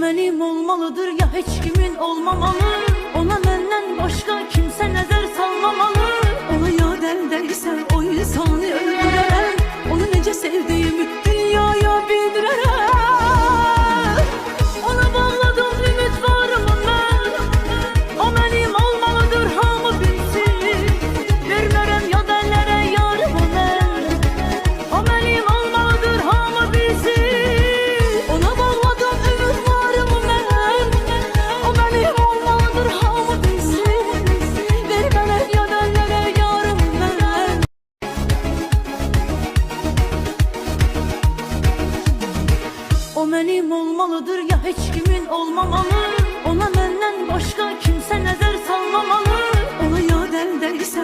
mənim olmalıdır ya heç kimin olmamalı. Ona məndən başqa kimsə nəzər salmamalı. Ona yad əldəysə o insanı öldürərəm. Onu necə sevdiyimi dünyaya bildirərəm. Ona bağladım ümidvarımı mən. O mənim olmalıdır hamı bilsin. Vermərəm yad əllərə yarımı mən. O mənim olmalıdır hamı bilsin. Ona bağladım ümidvarımı mən. O mənim olmalıdır hamı bilsin. Vermərəm yad əllərə yarımı mən. O mənim olmalıdır ya heç kimin olmamalı. Ona məndən başqa kimsə nəzər salmamalı. Ona yad əldəysə